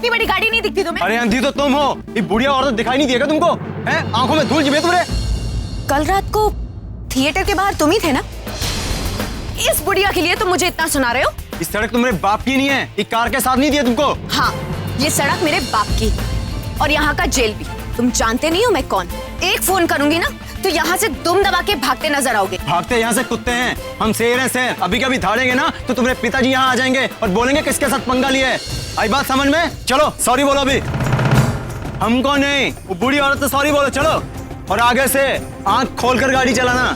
इतनी बड़ी गाड़ी नहीं दिखती तुम्हें? अरे अंधी तो तुम हो, ये बुढ़िया औरत दिखाई नहीं देगा तुमको? हैं? आंखों में धूल जमे तुम्हारे। कल रात को थिएटर के बाहर तुम ही थे ना? इस बुढ़िया के लिए तुम मुझे इतना सुना रहे हो? इस सड़क तुम्हारे बाप की नहीं है, ये कार के साथ नहीं दिया तुमको। हाँ, ये सड़क मेरे बाप की और यहाँ का जेल भी। तुम जानते नहीं हो मैं कौन? एक फोन करूंगी ना तो यहाँ से दुम दबा के भागते नजर आओगे। भागते यहाँ से कुत्ते हैं, हम शेर हैं शेर। अभी कभी धाड़ेंगे ना तो तुम्हारे पिताजी यहाँ आ जाएंगे और बोलेंगे किसके साथ पंगा लिए है। आई बात समझ में? चलो सॉरी बोलो अभी। हमको नहीं, वो बूढ़ी औरत से सॉरी बोलो। चलो, और आगे से आंख खोलकर गाड़ी चलाना,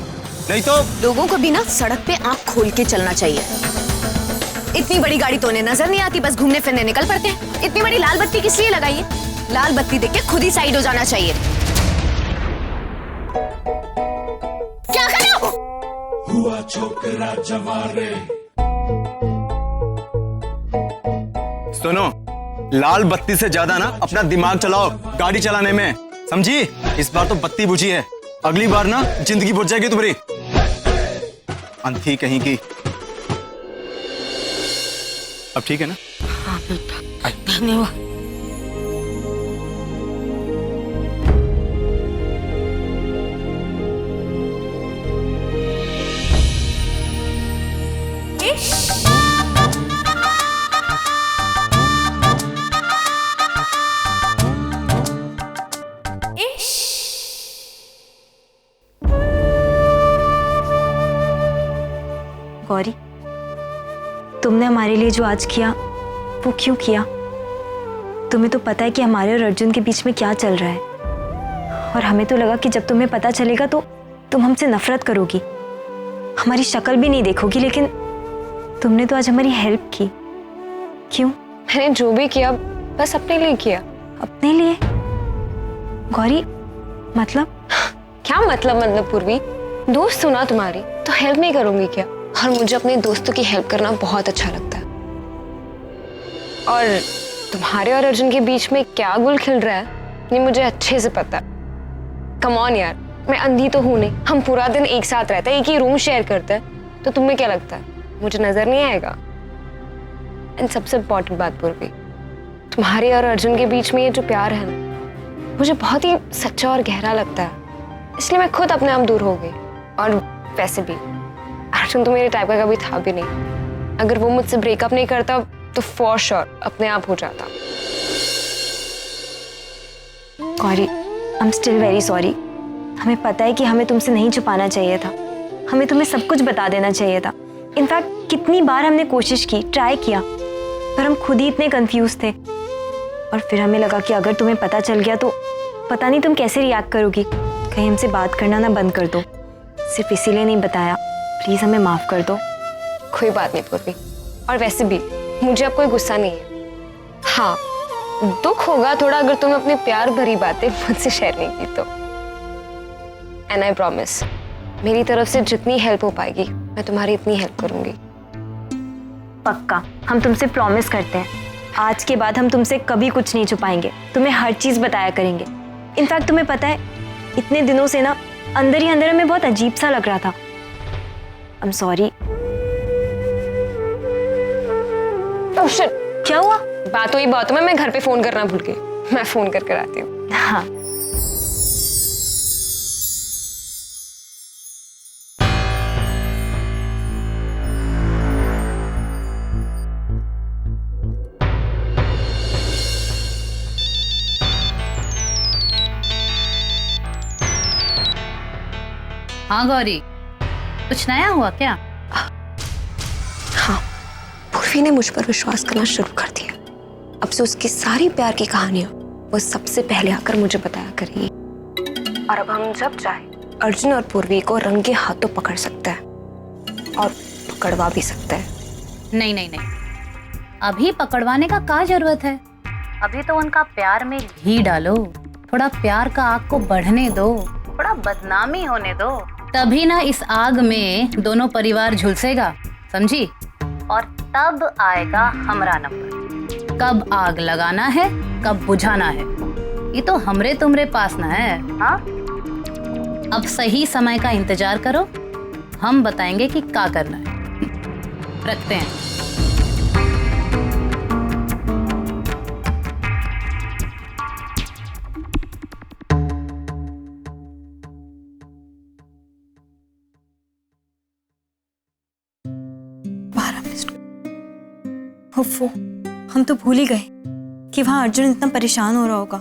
नहीं तो। लोगों को भी ना सड़क पे आंख खोल के चलना चाहिए। इतनी बड़ी गाड़ी तो उन्हें नजर नहीं आती, बस घूमने फिरने निकल पड़ते हैं। इतनी बड़ी लाल बत्ती किस लिए लगाई है? लाल बत्ती देख के खुद ही साइड हो जाना चाहिए। क्या कर रहे हो? हुआ छोकरा जवारे। सुनो, लाल बत्ती से ज्यादा ना अपना दिमाग चलाओ गाड़ी चलाने में, समझी? इस बार तो बत्ती बुझी है, अगली बार ना जिंदगी बुझ जाएगी तुम्हारी। अंधी कहीं की। अब ठीक है ना? हाँ बेटा, धन्यवाद। गौरी, तुमने हमारे लिए जो आज किया वो क्यों किया? तुम्हें तो पता है कि हमारे और अर्जुन के बीच में क्या चल रहा है, और हमें तो लगा कि जब तुम्हें पता चलेगा तो तुम हमसे नफरत करोगी, हमारी शक्ल भी नहीं देखोगी, लेकिन तुमने तो आज हमारी हेल्प की। क्यों? मैंने जो भी किया बस अपने लिए किया। अपने लिए? गौरी, मतलब? क्या मतलब पूर्वी? दोस्त हो ना तुम्हारी, तो हेल्प नहीं करूंगी क्या? और मुझे अपने दोस्तों की हेल्प करना बहुत अच्छा लगता है। और तुम्हारे और अर्जुन के बीच में क्या गुल खिल रहा है ये मुझे अच्छे से पता है। कम ऑन यार, मैं अंधी तो हूं नहीं, हम पूरा दिन एक साथ रहते हैं, एक ही रूम शेयर करते हैं, तो तुम्हें क्या लगता है मुझे नजर नहीं आएगा? एंड सबसे इम्पोर्टेंट बात पूर्वी, तुम्हारे और अर्जुन के बीच में ये जो प्यार है ना, मुझे बहुत ही सच्चा और गहरा लगता है, इसलिए मैं खुद अपने आप दूर हो गई। और वैसे भी अर्जुन तो मेरे टाइप का कभी था भी नहीं, अगर वो मुझसे ब्रेकअप नहीं करता तो फॉर श्योर अपने आप हो जाता। Gauri, I am still very sorry. हमें पता है कि हमें तुमसे नहीं छुपाना चाहिए था, हमें तुम्हें सब कुछ बता देना चाहिए था। इनफैक्ट कितनी बार हमने कोशिश की, ट्राई किया, पर हम खुद ही इतने कंफ्यूज थे। और फिर हमें लगा कि अगर तुम्हें पता चल गया तो पता नहीं तुम कैसे रिएक्ट करोगी, कहीं हमसे बात करना ना बंद कर दो। सिर्फ इसीलिए नहीं बताया, प्लीज हमें माफ कर दो। कोई बात नहीं पूर्वी, और वैसे भी मुझे अब कोई गुस्सा नहीं है। हाँ, दुख होगा थोड़ा अगर तुम अपनी प्यार भरी बातें मुझसे शेयर नहीं की तो। एंड आई प्रॉमिस, मेरी तरफ से जितनी हेल्प हो पाएगी मैं तुम्हारी इतनी हेल्प करूंगी। पक्का, हम तुमसे प्रॉमिस करते हैं, आज के बाद हम तुमसे कभी कुछ नहीं छुपाएंगे, तुम्हें हर चीज बताया करेंगे। इनफैक्ट तुम्हें पता है, इतने दिनों से ना अंदर ही अंदर हमें बहुत अजीब सा लग रहा था। I am sorry. Oh shit, क्या हुआ? बातों ही बातों में मैं घर पे फोन करना भूल गई, मैं फोन करके आती हूँ। हाँ। हाँ गौरी, कुछ नया हुआ क्या? हाँ, पूर्वी ने मुझ पर विश्वास करना शुरू कर दिया। अब से उसकी सारी प्यार की कहानियां वो सबसे पहले आकर मुझे बताया करेगी। और अब हम जब चाहे अर्जुन और पूर्वी को रंगे हाथों पकड़ सकते हैं और पकड़वा भी सकते हैं। नहीं नहीं नहीं, अभी पकड़वाने का क्या जरूरत है? अभी तो उनका प्यार में घी डालो, थोड़ा प्यार का आग को बढ़ने दो, थोड़ा बदनामी होने दो, तभी ना इस आग में दोनों परिवार झुलसेगा, समझी? और तब आएगा हमारा नंबर। कब आग लगाना है, कब बुझाना है, ये तो हमरे तुमरे पास ना है। हाँ, अब सही समय का इंतजार करो, हम बताएंगे कि क्या करना है। रखते हैं। हुफ्फो, हम तो भूल ही गए कि वहां अर्जुन इतना परेशान हो रहा होगा।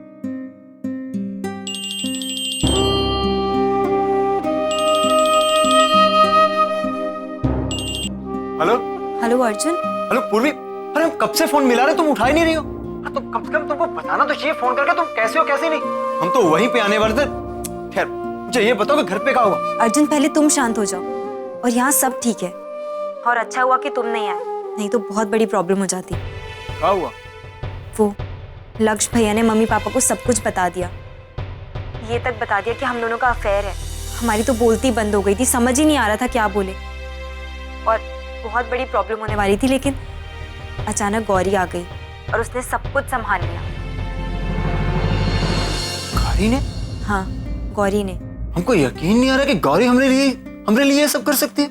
Hello hello Arjun. हेलो पूर्वी, अरे हम कब से फोन मिला रहे, तुम उठा ही नहीं रही हो। हाँ, तो कम से कम तुमको बताना तो चाहिए फोन करके तुम कैसे हो कैसे नहीं। हम तो वहीं पे आने वाले थे। खैर मुझे ये बताओ कि घर पे क्या हुआ। अर्जुन पहले तुम शांत हो जाओ, और यहाँ सब ठीक है। और अच्छा हुआ कि तुम नहीं आए, नहीं तो बहुत बड़ी प्रॉब्लम हो जाती। क्या हुआ? वो लक्ष्य भैया ने मम्मी पापा को सब कुछ बता दिया। ये तक बता दिया कि हम दोनों का अफेयर है। हमारी तो बोलती बंद हो गई थी, समझ ही नहीं आ रहा था क्या बोले। और बहुत बड़ी प्रॉब्लम होने वाली थी, लेकिन अचानक गौरी आ गई और उसने सब कुछ संभाल लिया। गौरी ने? हाँ, गौरी ने। हमको यकीन नहीं आ रहा कि गौरी हमरे लिए ये सब कर सकती है।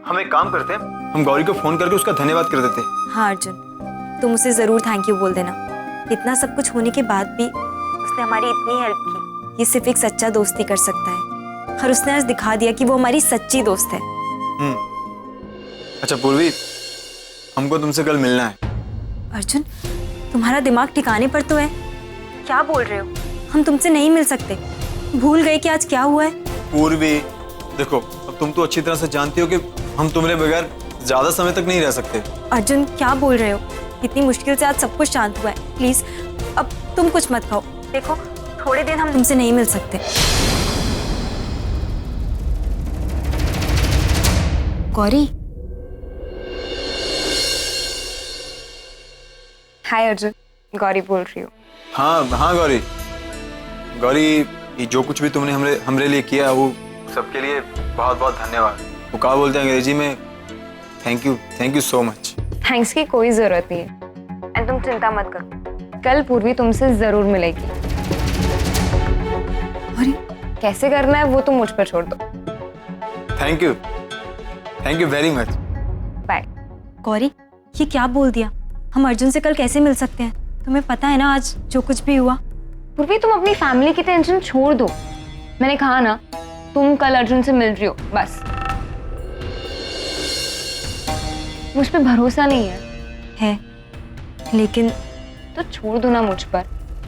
हम एक काम करते हैं, हम गौरी को फोन करके उसका धन्यवाद कर देते हैं। हाँ अर्जुन, तुम उसे जरूर थैंक यू बोल देना। इतना सब कुछ होने के बाद भी उसने हमारी इतनी हेल्प की। ये सिर्फ एक सच्चा दोस्त ही कर सकता है, और उसने आज दिखा दिया कि वो हमारी सच्ची दोस्त है। अच्छा पूर्वी, हमको तुमसे कल मिलना है। अर्जुन, तुम्हारा दिमाग ठिकाने पर तो है? क्या बोल रहे हो? हम तुमसे नहीं मिल सकते। भूल गए कि आज क्या हुआ है? पूर्वी देखो, अब तुम तो अच्छी तरह से जानती हो कि हम तुम्हारे बगैर ज्यादा समय तक नहीं रह सकते। अर्जुन क्या बोल रहे हो? इतनी मुश्किल से आज सब कुछ शांत हुआ है। प्लीज अब तुम कुछ मत खाओ। देखो, थोड़े दिन हम तुमसे नहीं मिल सकते। गौरी। हाय अर्जुन, गौरी बोल रही हूँ। हाँ गौरी, ये जो कुछ भी तुमने हमरे लिए किया वो सबके लिए बहुत बहुत धन्यवाद। वो क्या बोलते हैं अंग्रेजी में? Thank you so much. Thanks की कोई जरूरत नहीं है। एंड तुम चिंता मत करो, कल पूर्वी तुमसे जरूर मिलेगी। अरे कैसे करना है वो तुम मुझ पर छोड़ दो। Thank you very much. Bye. Gauri, ये क्या बोल दिया? हम अर्जुन से कल कैसे मिल सकते हैं? तुम्हें पता है ना आज जो कुछ भी हुआ। पूर्वी तुम अपनी फैमिली की टेंशन छोड़ दो। मैंने कहा ना, तुम कल अर्जुन से मिल रही हो, बस। मुझ पे भरोसा नहीं है लेकिन तो छोड़ दो ना मुझ पर।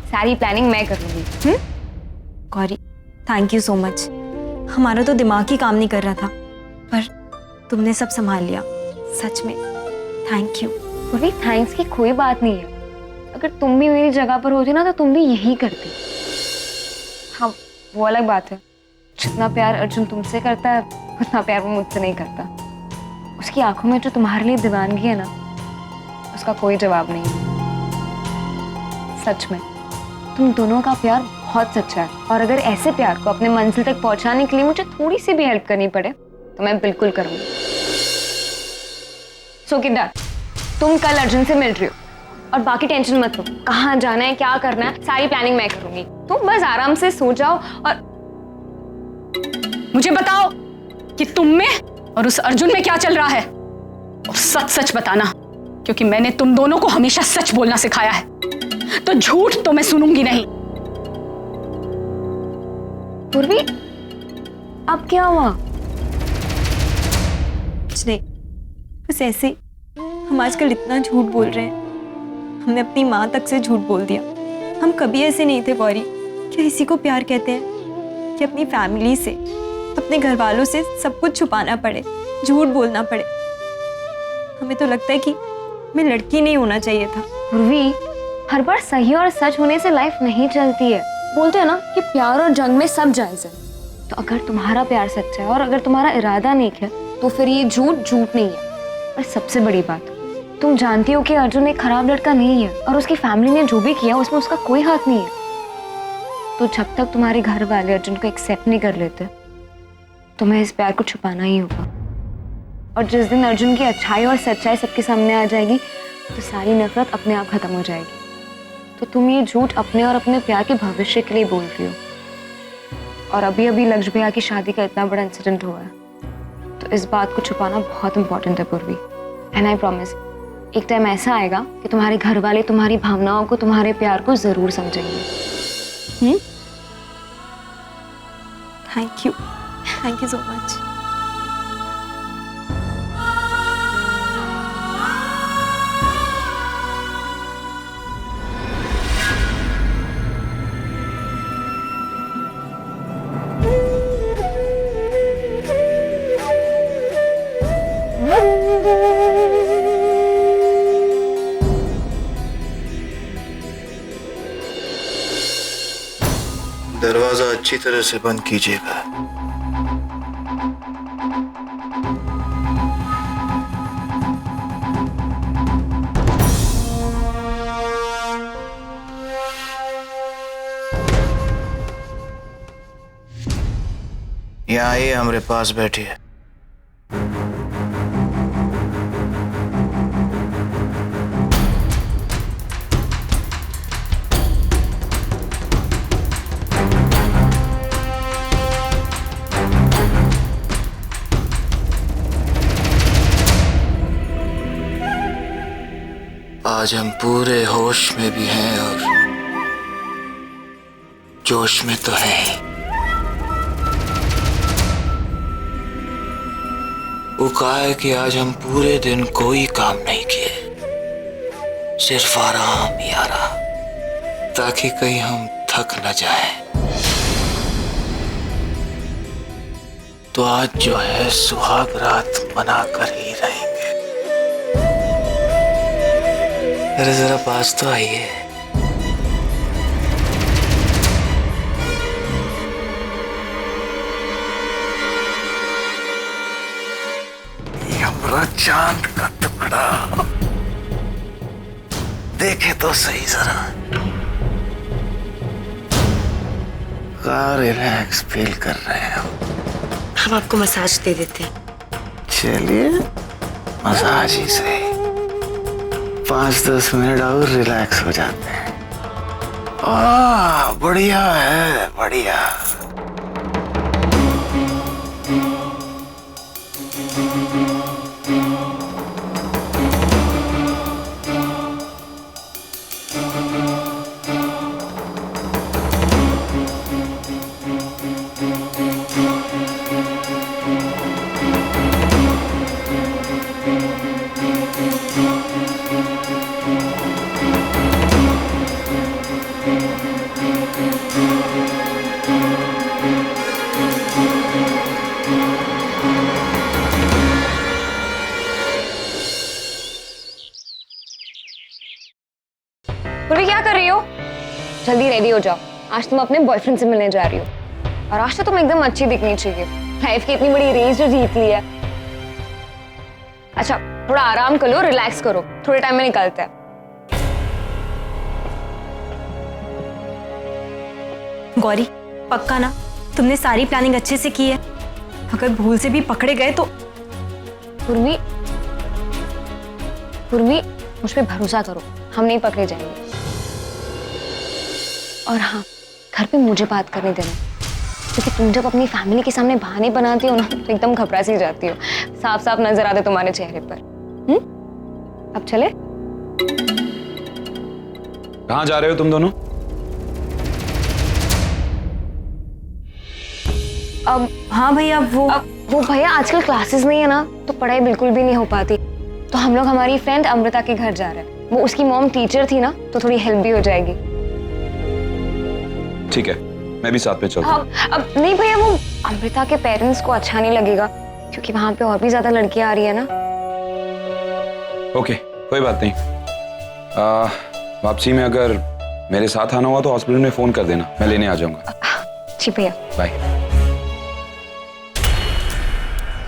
सारी प्लानिंग मैं कर लूंगी। Gauri, thank you so much. हमारा तो दिमाग ही काम नहीं कर रहा था, पर तुमने सब संभाल लिया। सच में थैंक यू। पूर्वी थैंक्स की कोई बात नहीं है। अगर तुम भी मेरी जगह पर होती ना तो तुम भी यही करती। हाँ, वो अलग बात है, जितना प्यार अर्जुन तुमसे करता है उतना प्यार वो मुझसे नहीं करता। उसकी आंखों में जो तुम्हारे लिए दीवानगी है ना, उसका कोई जवाब नहीं है। सच में तुम दोनों का प्यार बहुत सच्चा है, और अगर ऐसे प्यार को अपने मंजिल तक पहुंचाने के लिए मुझे थोड़ी सी भी हेल्प करनी पड़े तो मैं बिल्कुल करूंगी। सो किडर, तुम कल अर्जुन से मिल रही हो, और बाकी टेंशन मत लो। कहाँ जाना है, क्या करना है, सारी प्लानिंग मैं करूंगी। तुम बस आराम से सो जाओ और मुझे बताओ कि तुम में और उस अर्जुन में क्या चल रहा है, और सच सच बताना, क्योंकि मैंने तुम दोनों को हमेशा सच बोलना सिखाया है। तो झूठ तो मैं सुनूंगी नहीं। पूर्वी, अब क्या हुआ? कुछ नहीं, बस ऐसे ही। हम आजकल इतना झूठ बोल रहे हैं। हमने अपनी माँ तक से झूठ बोल दिया। हम कभी ऐसे नहीं थे गौरी। क्या इसी को प्यार कहते हैं कि अपनी फैमिली से, अपने घर वालों से सब कुछ छुपाना पड़े, झूठ बोलना पड़े? हमें तो लगता है कि मैं लड़की नहीं होना चाहिए था। पूर्वी, हर बार सही और सच होने से लाइफ नहीं चलती है। बोलते हैं ना कि प्यार और जंग में सब जायज है। तो अगर तुम्हारा प्यार सच्चा है और अगर तुम्हारा इरादा नेक है तो फिर ये झूठ नहीं है। और सबसे बड़ी बात, तुम जानती हो कि अर्जुन एक खराब लड़का नहीं है, और उसकी फैमिली ने जो भी किया उसमें उसका कोई हाथ नहीं है। तो जब तक तुम्हारे घर वाले अर्जुन को एक्सेप्ट नहीं कर लेते, तुम्हें इस प्यार को छुपाना ही होगा। और जिस दिन अर्जुन की अच्छाई और सच्चाई सबके सामने आ जाएगी तो सारी नफरत अपने आप खत्म हो जाएगी। तो तुम ये झूठ अपने और अपने प्यार के भविष्य के लिए बोल रही हो। और अभी लक्ष्य भैया की शादी का इतना बड़ा इंसिडेंट हुआ है, तो इस बात को छुपाना बहुत इंपॉर्टेंट है पूर्वी। एंड आई प्रॉमिस, एक टाइम ऐसा आएगा कि तुम्हारे घर वाले तुम्हारी भावनाओं को, तुम्हारे प्यार को जरूर समझेंगे। Thank you so much. दरवाजा अच्छी तरह से बंद कीजिएगा। यहाँ आइए, हमारे पास बैठिए। आज हम पूरे होश में भी हैं और जोश में तो हैं। वो कहा है कि आज हम पूरे दिन कोई काम नहीं किए, सिर्फ आराम ही आराम, ताकि कहीं हम थक न जाएं। तो आज जो है सुहाग रात मना कर ही रहेंगे। अरे जरा पास तो आइए। हमारा चांद का टुकड़ा देखे तो सही जरा। रिलैक्स फील कर रहे हैं हम आपको मसाज दे देते हैं। चलिए मसाज ही सही, 5-10 मिनट और रिलैक्स हो जाते हैं। बढ़िया है, बढ़िया। पूरी क्या कर रही हो? जल्दी रेडी हो जाओ, आज तुम अपने बॉयफ्रेंड से मिलने जा रही हो। और आज तो तुम एकदम अच्छी दिखनी चाहिए, लाइफ की इतनी बड़ी रेस जो जीत ली है। अच्छा थोड़ा आराम कर लो, रिलैक्स करो, थोड़े टाइम में निकलते हैं। गौरी पक्का ना तुमने सारी प्लानिंग अच्छे से की है? अगर भूल से भी पकड़े गए तो? उर्मी, उर्मी मुझ पे भरोसा करो, हम नहीं पकड़े जाएंगे। और हाँ, घर पे मुझे बात करने देना, क्योंकि तुम जब अपनी फैमिली के सामने बहाने बनाती हो ना तो एकदम घबरा सी जाती हो, साफ साफ नजर आते तुम्हारे चेहरे पर। अब चले? कहाँ जा रहे हो तुम दोनों? अब हाँ भैया वो भैया आजकल क्लासेस नहीं है ना, तो पढ़ाई बिल्कुल भी नहीं हो पाती, तो हम लोग हमारी फ्रेंड अमृता के घर जा रहे हैं। वो उसकी मॉम टीचर थी ना, तो थोड़ी हेल्प भी हो जाएगी। ठीक है, मैं भी साथ में चलता हूं। अब नहीं भैया, वो अमृता के पेरेंट्स को अच्छा नहीं लगेगा, क्योंकि वहां पे और भी ज्यादा लड़कियां आ रही है ना। ओके, कोई बात नहीं। वापसी में अगर मेरे साथ आना हुआ तो हॉस्पिटल में फोन कर देना, मैं लेने आ जाऊंगा। जी भैया। बाय।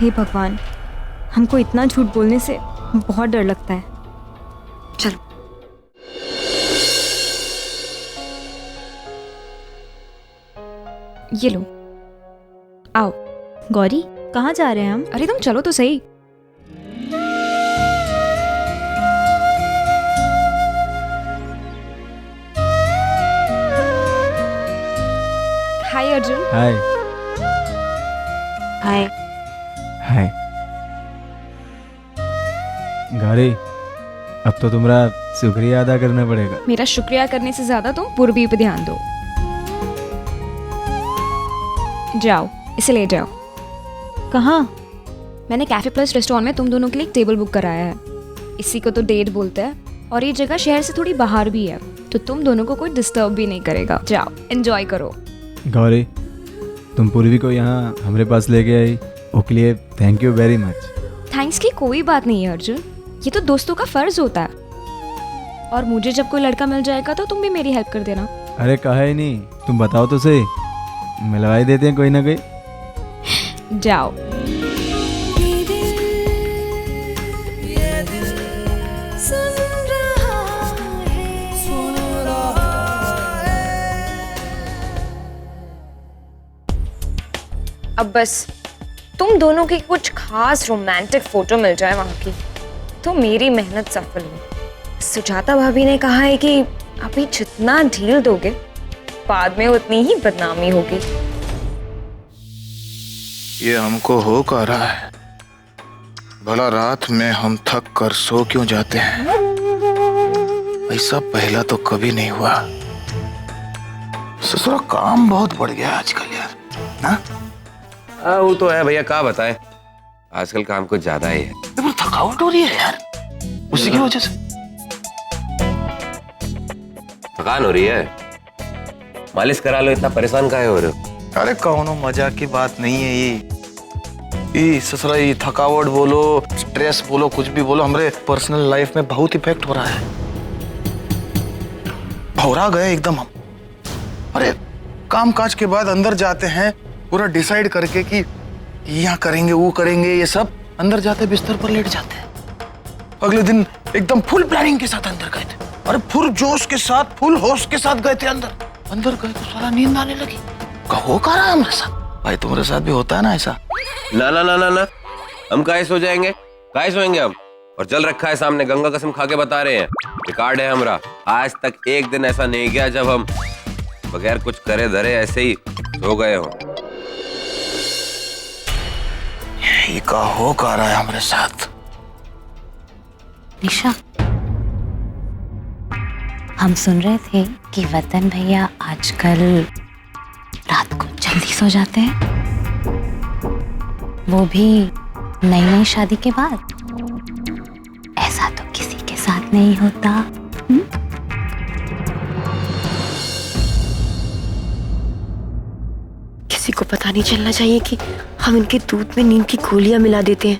हे भगवान, हमको इतना झूठ बोलने से बहुत डर लगता है। चलो। ये लो, आओ। गौरी कहाँ जा रहे हैं हम? अरे तुम चलो तो सही। हाय अर्जुन। हाय। हाय। हाय गौरी, अब तो तुम्हारा शुक्रिया अदा करना पड़ेगा। मेरा शुक्रिया करने से ज्यादा तुम पूर्वी पे ध्यान दो। जाओ, इसे ले जाओ। कहाँ? मैंने कैफे प्लस रेस्टोरेंट में तुम दोनों के लिए एक टेबल बुक कराया है। इसी को तो डेट बोलते हैं, और ये जगह शहर से थोड़ी बाहर भी है, तो तुम दोनों को कोई डिस्टर्ब भी नहीं करेगा। जाओ, एंजॉय करो। गौरी, तुम पूर्वी को यहाँ हमारे पास लेके आई, उसके लिए thank you very much. Thanks की कोई बात नहीं है अर्जुन, ये तो दोस्तों का फर्ज होता है। और मुझे जब कोई लड़का मिल जाएगा तो तुम भी मेरी हेल्प कर देना। अरे कहा ही नहीं, तुम बताओ तो सही। मिलवा ही देते हैं कोई ना कोई। जाओ। अब बस तुम दोनों की कुछ खास रोमांटिक फोटो मिल जाए वहां की तो मेरी मेहनत सफल हो। सुजाता भाभी ने कहा है कि अभी जितना ढील दोगे बाद में उतनी ही बदनामी होगी। ये हमको हो क्या रहा है? भला रात में हम थक कर सो क्यों जाते हैं? ऐसा पहला तो कभी नहीं हुआ। ससुरा काम बहुत बढ़ गया आजकल यार। ना? हाँ वो तो है भैया, क्या बताएं, आजकल काम कुछ ज्यादा ही है। थकावट हो रही है यार, उसी की वजह से थकान हो रही है। मालिश करा लो, इतना परेशान काहे हो रहे हो? अरे कौनो मजाक की बात नहीं है ये ससुरा, ये थकावट बोलो, स्ट्रेस बोलो, कुछ भी बोलो, हमारे पर्सनल लाइफ में बहुत इफेक्ट हो रहा है। भौरा गए एकदम हम। अरे काम काज के बाद अंदर जाते हैं पूरा डिसाइड करके कि यहाँ करेंगे वो करेंगे, ये सब अंदर जाते बिस्तर पर लेट जाते हैं। अगले दिन एकदम फुल प्लानिंग के साथ अंदर गए थे। अरे फुल जोश के साथ, फुल होश के साथ गए थे अंदर गए तो सारा नींद आने लगी। कहो कह रहा है हमारे साथ? भाई तुम्हारे साथ भी होता है ना ऐसा? ना ना ना ना ना, हम काहे सो जाएंगे, काहे सोएंगे हम? और जल रखा है सामने, गंगा कसम खा के बता रहे हैं, रिकॉर्ड है हमारा। आज तक एक दिन ऐसा नहीं गया जब हम बगैर कुछ करे धरे ऐसे ही सो गए हो। ये का हो कह रहा है हमारे साथ? निशा, हम सुन रहे थे कि वतन भैया आजकल रात को जल्दी सो जाते हैं, वो भी नई नई शादी के बाद। ऐसा तो किसी के साथ नहीं होता। किसी को पता नहीं चलना चाहिए कि हम इनके दूध में नींद की गोलियां मिला देते हैं।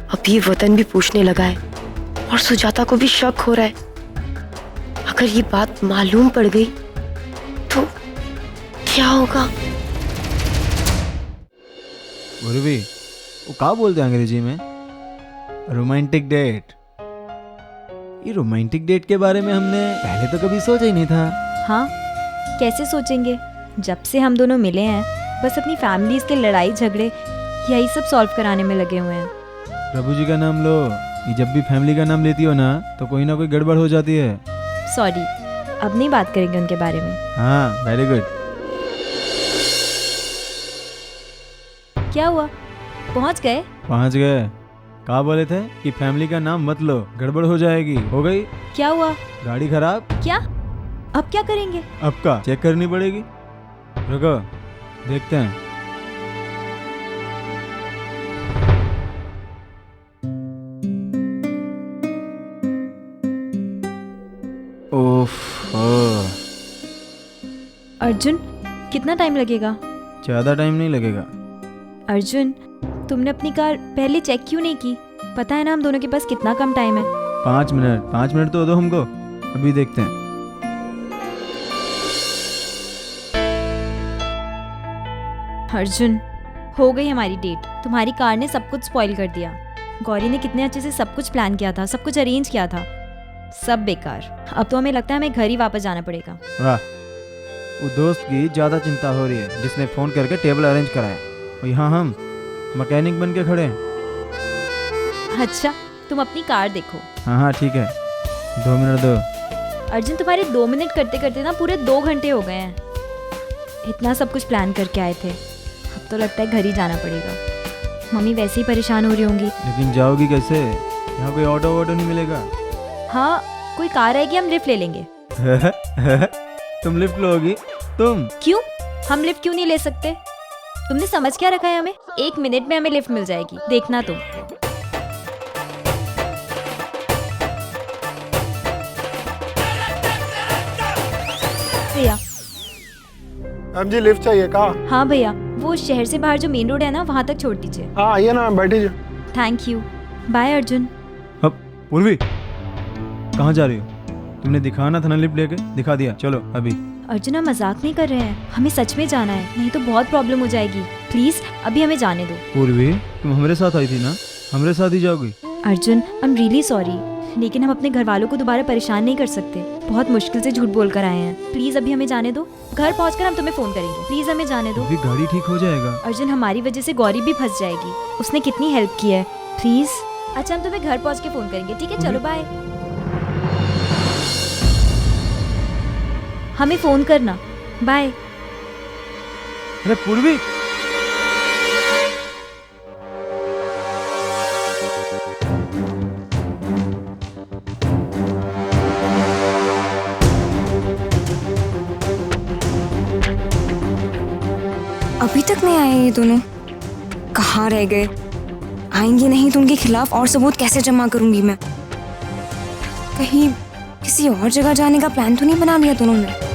अब ये वतन भी पूछने लगा है और सुजाता को भी शक हो रहा है। अगर ये बात मालूम पड़ गई तो क्या होगा? गुरुवी, वो क्या बोलते हैं अंग्रेजी में? Romantic date. ये रोमांटिक डेट के बारे में हमने पहले तो कभी सोचा ही नहीं था। हाँ, कैसे सोचेंगे? जब से हम दोनों मिले हैं बस अपनी फैमिलीज के लड़ाई झगड़े यही सब सॉल्व कराने में लगे हुए हैं। प्रभु जी का नाम लो, ये जब भी फैमिली का नाम लेती हो ना तो कोई ना कोई गड़बड़ हो जाती है। सॉरी, अब नहीं बात करेंगे उनके बारे में। हाँ, वेरी गुड। क्या हुआ, पहुंच गए? पहुंच गए। कहा बोले थे कि फैमिली का नाम मत लो, गड़बड़ हो जाएगी। हो गई? क्या हुआ? गाड़ी खराब। क्या? अब क्या करेंगे? अब का चेक करनी पड़ेगी। रुको, देखते हैं। अर्जुन, कितना टाइम लगेगा? ज्यादा टाइम नहीं लगेगा। अर्जुन, तुमने अपनी कार पहले चेक क्यों नहीं की? पता है ना हम दोनों के पास कितना कम टाइम है। 5 मिनट, 5 मिनट तो दो हमको, अभी देखते हैं। अर्जुन, हो गई हमारी डेट। तुम्हारी कार ने सब कुछ स्पॉइल कर दिया। गौरी ने कितने अच्छे से सब कुछ प्लान किया था, सब कुछ अरेंज किया था, सब बेकार। अब तो हमें लगता है हमें घर ही वापस जाना पड़ेगा। वाह, वो दोस्त की ज्यादा चिंता हो रही है जिसने फोन करके टेबल अरेंज कराया, और यहाँ हम मैकेनिक बन के खड़े हैं। अच्छा, तुम अपनी कार देखो। हाँ हाँ ठीक है, 2 मिनट दो। अर्जुन, तुम्हारे 2 मिनट करते करते ना पूरे 2 घंटे हो गए हैं। इतना सब कुछ प्लान करके आए थे, अब तो लगता है घर ही जाना पड़ेगा। मम्मी वैसे ही परेशान हो रही होंगी। लेकिन जाओगी कैसे? यहाँ कोई ऑटो वोटो नहीं मिलेगा। हाँ, कोई कार आएगी, हम लिफ्ट ले लेंगे। तुम लिफ्ट लोगी? तुम? क्यों? हम लिफ्ट क्यों नहीं ले सकते? तुमने समझ क्या रखा है हमें? 1 मिनट में हमें लिफ्ट मिल जाएगी, देखना तुम। भैया। मैम जी, लिफ्ट चाहिए का? हाँ भैया, वो शहर से बाहर जो मेन रोड है ना, वहाँ तक छोड़ दीजिए। हाँ आइए ना, बैठिए। Thank you. बाय अर्जुन। अब पूर्वी, कहाँ जा रही हो? तुमने दिखाना था ना लिफ्ट लेके, दिखा दिया, चलो अभी। अर्जुन हम मजाक नहीं कर रहे हैं, हमें सच में जाना है, नहीं तो बहुत प्रॉब्लम हो जाएगी। प्लीज अभी हमें जाने दो। पूर्वी, तुम हमारे साथ आई थी ना, हमारे साथ ही जाओगी? Arjun I am really sorry, लेकिन हम अपने घर वालों को दोबारा परेशान नहीं कर सकते। बहुत मुश्किल से झूठ बोल कर आए हैं। प्लीज अभी हमें जाने दो, घर पहुंचकर हम तुम्हें फोन करेंगे। प्लीज हमें जाने दो। अभी गाड़ी ठीक हो जाएगा। अर्जुन हमारी वजह से गौरी भी फंस जाएगी, उसने कितनी हेल्प की है। प्लीज। अच्छा हम तुम्हें घर पहुंच के फोन करेंगे, ठीक है? चलो बाय। हमें फोन करना, बाय। अरे पूर्वी, अभी तक नहीं आए ये दोनों, कहाँ रह गए? आएंगे नहीं तो उनके खिलाफ और सबूत कैसे जमा करूंगी मैं? कहीं किसी और जगह जाने का प्लान तो नहीं बना लिया दोनों ने?